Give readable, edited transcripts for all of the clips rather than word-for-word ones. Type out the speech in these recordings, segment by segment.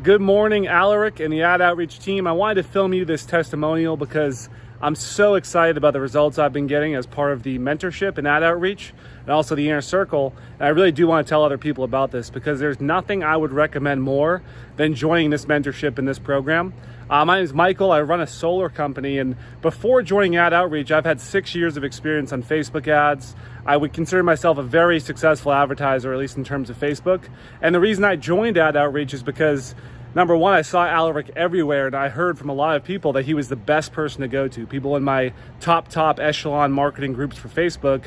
Good morning, Aleric and the AdOutreach team. I wanted to film you this testimonial because I'm so excited about the results I've been getting as part of the mentorship in AdOutreach and also the inner circle. And I really do want to tell other people about this because there's nothing I would recommend more than joining this mentorship in this program. My name is Michael. I run a solar company, and before joining AdOutreach, I've had 6 years of experience on Facebook ads. I would consider myself a very successful advertiser, at least in terms of Facebook. And the reason I joined AdOutreach is because, number one, I saw Aleric everywhere, and I heard from a lot of people that he was the best person to go to. People in my top echelon marketing groups for Facebook,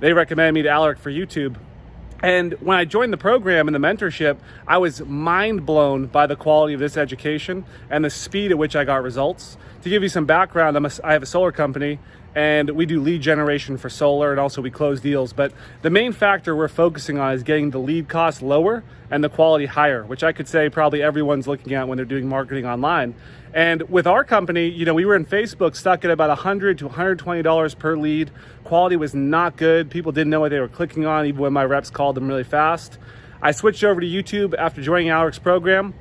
they recommended me to Aleric for YouTube. And when I joined the program and the mentorship, I was mind blown by the quality of this education and the speed at which I got results. To give you some background, I have a solar company, and we do lead generation for solar, and also we close deals. But the main factor we're focusing on is getting the lead cost lower and the quality higher, which I could say probably everyone's looking at when they're doing marketing online. And with our company, we were in Facebook stuck at about $100 to $120 per lead. Quality was not good. People didn't know what they were clicking on, even when my reps called them really fast. I switched over to YouTube after joining Aleric's program.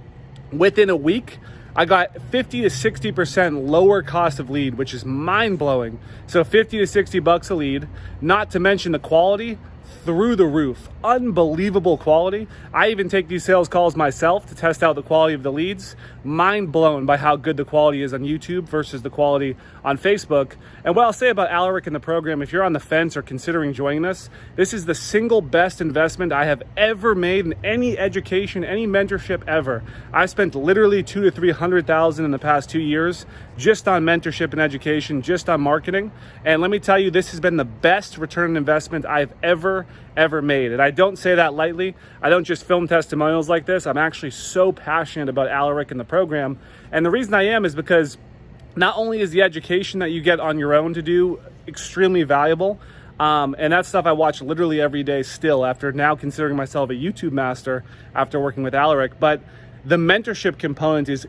Within a week, I got 50 to 60% lower cost of lead, which is mind-blowing. So 50 to 60 bucks a lead, not to mention the quality through the roof. Unbelievable quality. I even take these sales calls myself to test out the quality of the leads. Mind blown by how good the quality is on YouTube versus the quality on Facebook. And what I'll say about Aleric in the program, if you're on the fence or considering joining this is the single best investment I have ever made in any education, any mentorship ever. I've spent literally $200,000 to $300,000 in the past 2 years just on mentorship and education, just on marketing. And let me tell you, this has been the best return on investment I've ever made. And I don't say that lightly. I don't just film testimonials like this. I'm actually so passionate about Aleric and the program. And the reason I am is because not only is the education that you get on your own to do extremely valuable, and that stuff I watch literally every day still, after now considering myself a YouTube master after working with Aleric, but the mentorship component is,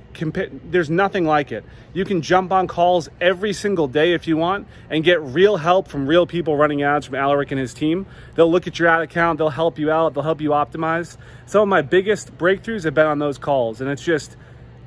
there's nothing like it. You can jump on calls every single day if you want and get real help from real people running ads from Aleric and his team. They'll look at your ad account, they'll help you out, they'll help you optimize. Some of my biggest breakthroughs have been on those calls, and it's just,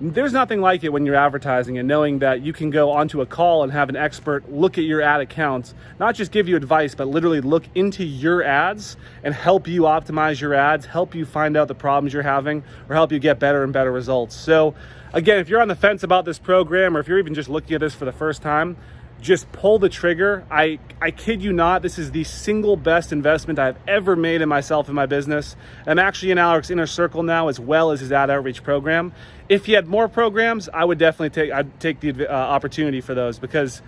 there's nothing like it when you're advertising and knowing that you can go onto a call and have an expert look at your ad accounts, not just give you advice, but literally look into your ads and help you optimize your ads, help you find out the problems you're having, or help you get better and better results. So again, if you're on the fence about this program, or if you're even just looking at this for the first time, just pull the trigger. I kid you not, this is the single best investment I've ever made in myself and my business. I'm actually in Aleric's inner circle now, as well as his AdOutreach program. If he had more programs, I would definitely take the opportunity for those, because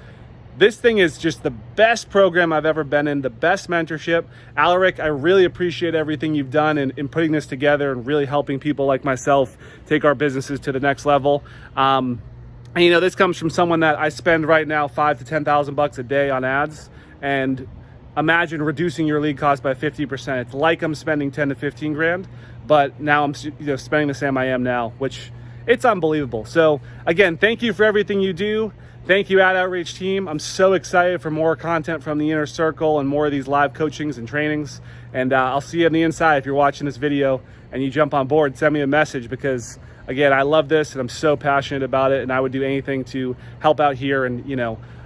this thing is just the best program I've ever been in, the best mentorship. Aleric, I really appreciate everything you've done in putting this together and really helping people like myself take our businesses to the next level. And this comes from someone that I spend right now $5,000 to $10,000 a day on ads, and imagine reducing your lead cost by 50%. It's like I'm spending 10 to 15 grand, but now I'm spending the same I am now, which it's unbelievable. So again, thank you for everything you do. Thank you, AdOutreach team. I'm so excited for more content from the inner circle and more of these live coachings and trainings. And I'll see you on the inside. If you're watching this video and you jump on board, send me a message, because again, I love this and I'm so passionate about it, and I would do anything to help out here and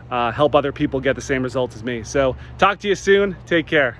help other people get the same results as me. So talk to you soon. Take care.